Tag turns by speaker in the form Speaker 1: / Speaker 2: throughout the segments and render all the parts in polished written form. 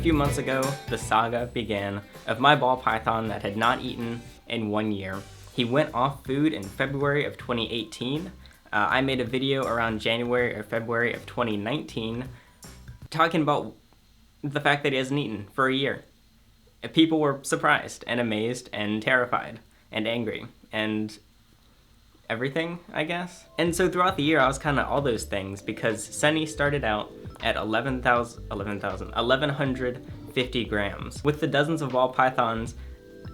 Speaker 1: few months ago, the saga began of my ball python that had not eaten in 1 year. He went off food in February of 2018. I made a video around January or February of 2019 talking about the fact that he hasn't eaten for a year. People were surprised and amazed and terrified and angry and everything, I guess. And so throughout the year, I was kind of all those things because Sunny started out at 1,150 grams. With the dozens of ball pythons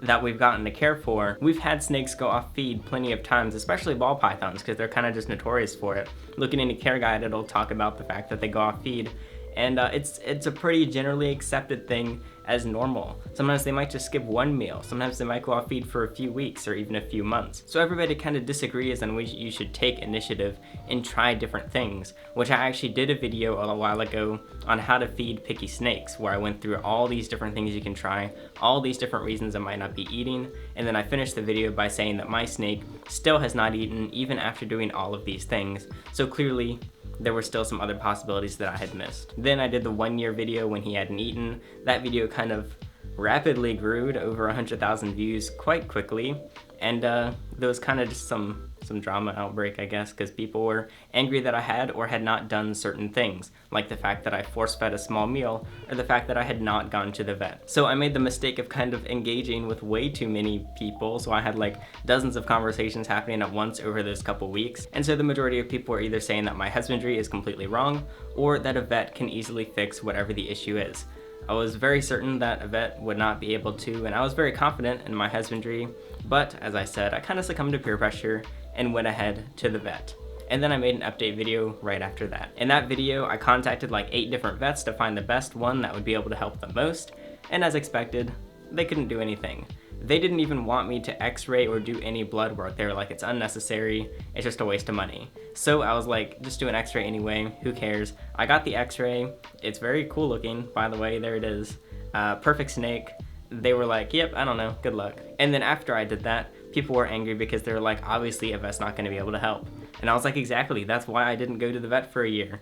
Speaker 1: that we've gotten to care for, we've had snakes go off feed plenty of times, especially ball pythons, because they're kind of just notorious for it. Looking in a care guide, it'll talk about the fact that they go off feed, and it's a pretty generally accepted thing as normal. Sometimes they might just skip one meal, sometimes they might go off feed for a few weeks or even a few months. So everybody kind of disagrees on which you should take initiative and try different things, which I actually did a video a while ago on how to feed picky snakes, where I went through all these different things you can try, all these different reasons it might not be eating, and then I finished the video by saying that my snake still has not eaten even after doing all of these things. So clearly, there were still some other possibilities that I had missed. Then I did the 1 year video when he hadn't eaten. That video kind of rapidly grew to over 100,000 views quite quickly, and there was kind of just some drama outbreak, I guess, because people were angry that I had or had not done certain things, like the fact that I force-fed a small meal, or the fact that I had not gone to the vet. So I made the mistake of kind of engaging with way too many people, so I had like dozens of conversations happening at once over those couple weeks, and so the majority of people were either saying that my husbandry is completely wrong, or that a vet can easily fix whatever the issue is. I was very certain that a vet would not be able to, and I was very confident in my husbandry, but as I said, I kind of succumbed to peer pressure and went ahead to the vet. And then I made an update video right after that. In that video, I contacted like 8 different vets to find the best one that would be able to help the most, and as expected, they couldn't do anything. They didn't even want me to x-ray or do any blood work. They were like, it's unnecessary, it's just a waste of money. So I was like, just do an x-ray anyway, who cares? I got the x-ray, it's very cool looking, by the way, there it is. Perfect snake. They were like, yep, I don't know, good luck. And then after I did that, people were angry because they were like, obviously a vet's not gonna be able to help. And I was like, exactly, that's why I didn't go to the vet for a year.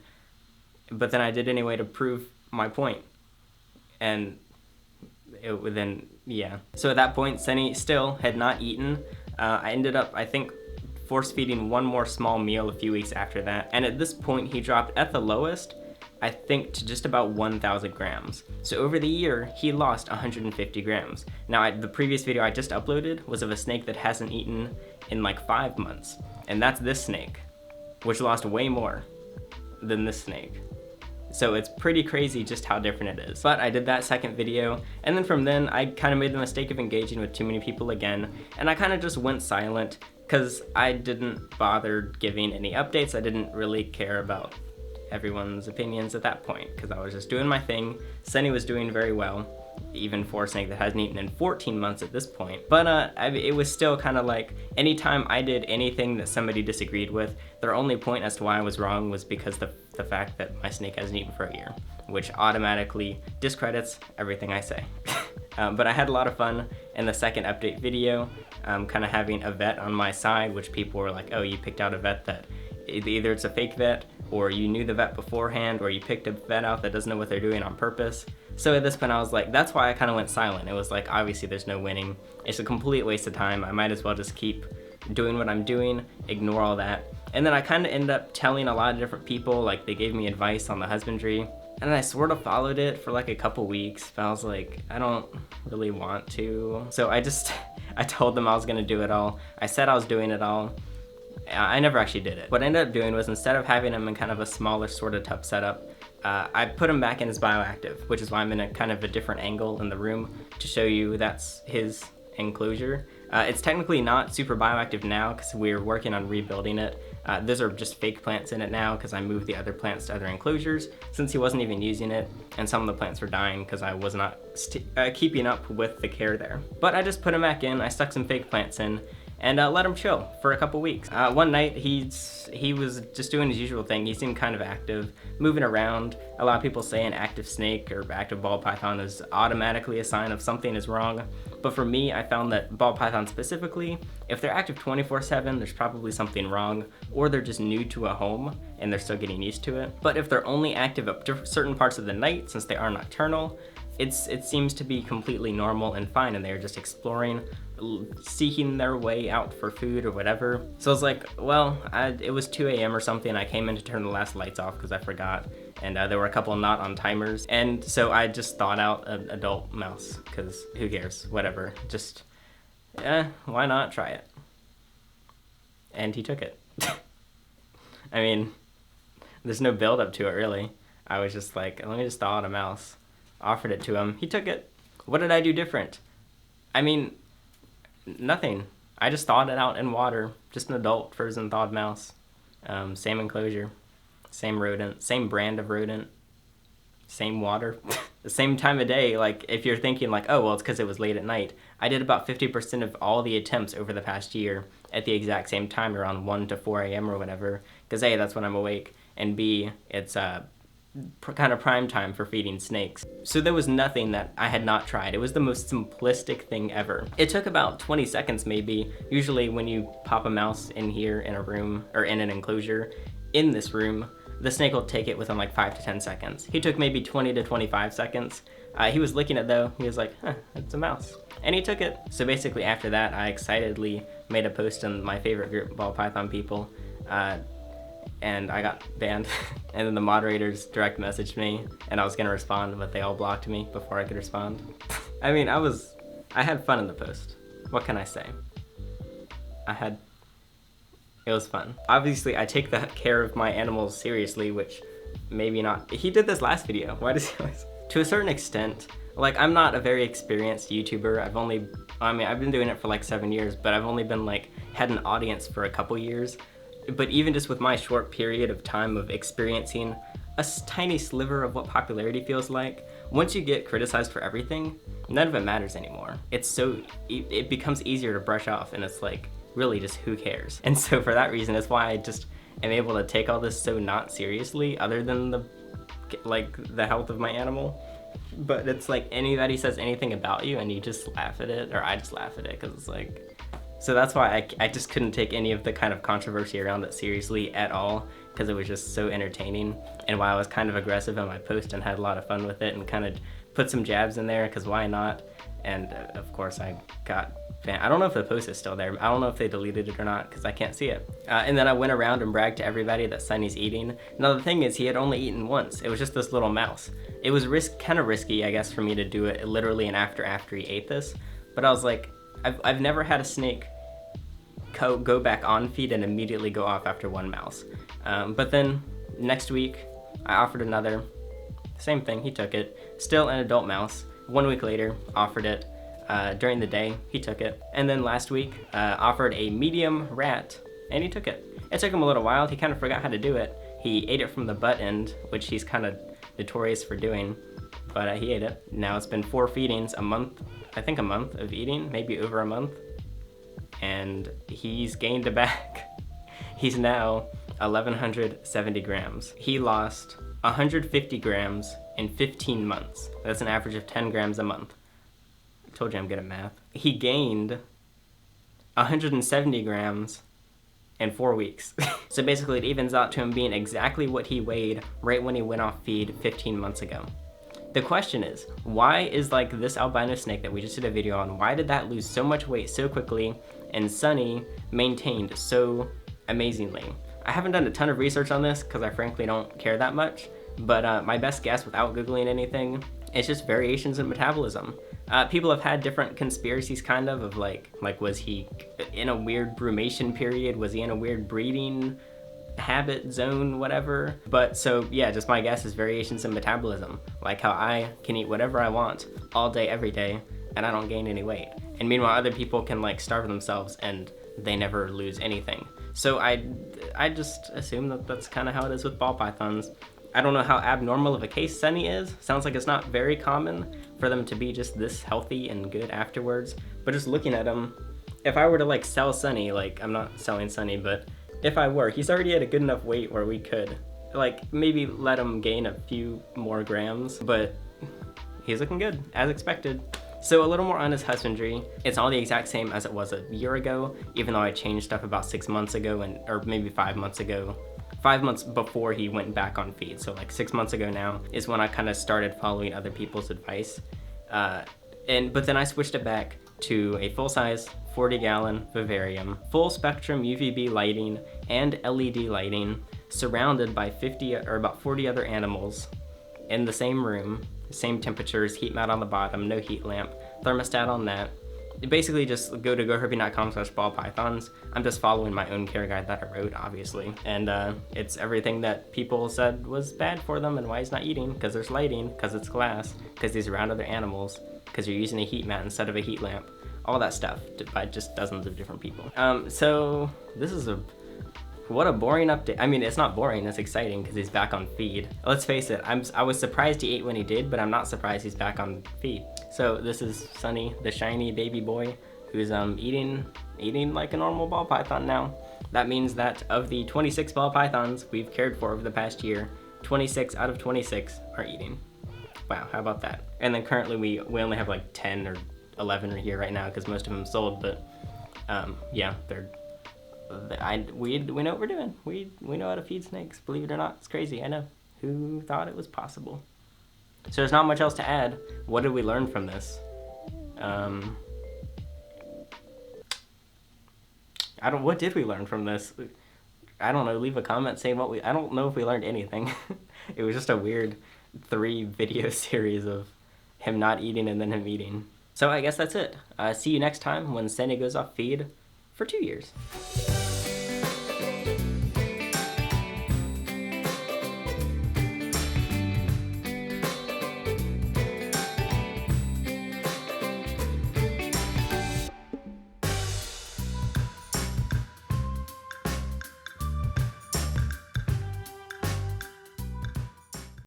Speaker 1: But then I did anyway to prove my point. And yeah. So at that point, Sunny still had not eaten. I ended up, I think, force feeding one more small meal a few weeks after that. And at this point, he dropped at the lowest, I think, to just about 1,000 grams. So over the year, he lost 150 grams. Now, the previous video I just uploaded was of a snake that hasn't eaten in like 5 months. And that's this snake, which lost way more than this snake. So it's pretty crazy just how different it is. But I did that second video, and then from then, I kind of made the mistake of engaging with too many people again, and I kind of just went silent, because I didn't bother giving any updates. I didn't really care about everyone's opinions at that point, because I was just doing my thing. Sunny was doing very well, even for a snake that hasn't eaten in 14 months at this point. But it was still kind of like, anytime I did anything that somebody disagreed with, their only point as to why I was wrong was because the fact that my snake hasn't eaten for a year, which automatically discredits everything I say. But I had a lot of fun in the second update video, kind of having a vet on my side, which people were like, oh, you picked out a vet that either it's a fake vet, or you knew the vet beforehand, or you picked a vet out that doesn't know what they're doing on purpose. So at this point I was like, that's why I kind of went silent. It was like, obviously there's no winning. It's a complete waste of time. I might as well just keep doing what I'm doing, ignore all that. And then I kind of ended up telling a lot of different people, like they gave me advice on the husbandry, and I sort of followed it for like a couple weeks, but I was like, I don't really want to. So I told them I was gonna do it all. I said I was doing it all. I never actually did it. What I ended up doing was, instead of having him in kind of a smaller sort of tub setup, I put him back in his bioactive, which is why I'm in a kind of a different angle in the room to show you that's his enclosure. It's technically not super bioactive now because we're working on rebuilding it. Those are just fake plants in it now because I moved the other plants to other enclosures since he wasn't even using it, and some of the plants were dying because I was not keeping up with the care there. But I just put him back in, I stuck some fake plants in, and let him chill for a couple weeks. One night he was just doing his usual thing. He seemed kind of active, moving around. A lot of people say an active snake or active ball python is automatically a sign of something is wrong. But for me, I found that ball pythons specifically, if they're active 24/7, there's probably something wrong, or they're just new to a home and they're still getting used to it. But if they're only active at certain parts of the night, since they are nocturnal, it seems to be completely normal and fine, and they're just exploring, seeking their way out for food or whatever. So I was like, well, it was 2 a.m. or something. I came in to turn the last lights off because I forgot, and there were a couple not on timers, and so I just thawed out an adult mouse because who cares, whatever, just why not try it? And he took it. I mean, there's no build up to it really. I was just like, let me just thaw out a mouse. Offered it to him. He took it. What did I do different? I mean, nothing. I just thawed it out in water. Just an adult frozen thawed mouse. Same enclosure. Same rodent. Same brand of rodent. Same water. The same time of day. Like, if you're thinking like, oh, well, it's because it was late at night. I did about 50% of all the attempts over the past year at the exact same time, around 1 to 4 a.m. or whatever. Because A, that's when I'm awake. And B, it's kind of prime time for feeding snakes. So there was nothing that I had not tried. It was the most simplistic thing ever. It took about 20 seconds maybe. Usually when you pop a mouse in here in a room, or in an enclosure, in this room, the snake will take it within like 5 to 10 seconds. He took maybe 20 to 25 seconds. He was licking it though. He was like, it's a mouse. And he took it. So basically after that, I excitedly made a post in my favorite group, Ball Python People, and I got banned. And then the moderators direct messaged me, and I was gonna respond, but they all blocked me before I could respond. I mean, I had fun in the post. What can I say? It was fun. Obviously, I take the care of my animals seriously, which maybe not. He did this last video. Why does he always? To a certain extent, like, I'm not a very experienced YouTuber. I've been doing it for like 7 years, but I've only been like, had an audience for a couple years. But even just with my short period of time of experiencing a tiny sliver of what popularity feels like, once you get criticized for everything, none of it matters anymore. It becomes easier to brush off, and it's like, really just who cares? And so for that reason, that's why I just am able to take all this so not seriously, other than the health of my animal. But it's like, anybody says anything about you and you just laugh at it, or I just laugh at it, because it's like, so that's why I just couldn't take any of the kind of controversy around it seriously at all, because it was just so entertaining. And while I was kind of aggressive in my post and had a lot of fun with it and kind of put some jabs in there, because why not? And of course I got banned. I don't know if the post is still there. I don't know if they deleted it or not, because I can't see it. And then I went around and bragged to everybody that Sunny's eating. Now the thing is, he had only eaten once. It was just this little mouse. It was kind of risky, I guess, for me to do it literally and after he ate this. But I was like, I've never had a snake go back on feed and immediately go off after one mouse. But then next week, I offered another. Same thing, he took it. Still an adult mouse. 1 week later, offered it. During the day, he took it. And then last week, offered a medium rat, and he took it. It took him a little while. He kind of forgot how to do it. He ate it from the butt end, which he's kind of notorious for doing, but he ate it. Now it's been 4 feedings, a month of eating, maybe over a month, and he's gained it back. He's now 1,170 grams. He lost 150 grams in 15 months. That's an average of 10 grams a month. I told you I'm good at math. He gained 170 grams in 4 weeks. So basically it evens out to him being exactly what he weighed right when he went off feed 15 months ago. The question is, why is like this albino snake that we just did a video on, why did that lose so much weight so quickly and Sunny maintained so amazingly? I haven't done a ton of research on this because I frankly don't care that much, but my best guess without Googling anything, it's just variations in metabolism. People have had different conspiracies kind of like was he in a weird brumation period? Was he in a weird breeding habit zone, whatever? But so yeah, just my guess is variations in metabolism, like how I can eat whatever I want all day, every day, and I don't gain any weight. And meanwhile, other people can like starve themselves and they never lose anything. So I just assume that that's kind of how it is with ball pythons. I don't know how abnormal of a case Sunny is. Sounds like it's not very common for them to be just this healthy and good afterwards. But just looking at him, if I were to like sell Sunny, like I'm not selling Sunny, but if I were, he's already at a good enough weight where we could like maybe let him gain a few more grams, but he's looking good as expected. So a little more on his husbandry. It's all the exact same as it was a year ago, even though I changed stuff about 6 months ago or maybe 5 months ago. 5 months before he went back on feed. So like 6 months ago now is when I kind of started following other people's advice. But then I switched it back to a full-size 40-gallon vivarium, full spectrum UVB lighting and LED lighting, surrounded by 50 or about 40 other animals in the same room, same temperatures, heat mat on the bottom, no heat lamp, thermostat on that. Basically just go to goherping.com/ballpythons. I'm just following my own care guide that I wrote, obviously. And it's everything that people said was bad for them and why he's not eating, because there's lighting, because it's glass, because he's around other animals, because you're using a heat mat instead of a heat lamp. All that stuff by just dozens of different people. So this is what a boring update. I mean, it's not boring, it's exciting because he's back on feed. Let's face it, I was surprised he ate when he did, but I'm not surprised he's back on feed. So this is Sunny, the shiny baby boy, who's eating like a normal ball python now. That means that of the 26 ball pythons we've cared for over the past year, 26 out of 26 are eating. Wow, how about that? And then currently we only have like 10 or 11 here right now because most of them sold, but yeah, we know what we're doing. We know how to feed snakes, believe it or not. It's crazy, I know. Who thought it was possible? So there's not much else to add. What did we learn from this? What did we learn from this? I don't know, leave a comment saying I don't know if we learned anything. It was just a weird 3 video series of him not eating and then him eating. So I guess that's it. See you next time when Sandy goes off feed for 2 years.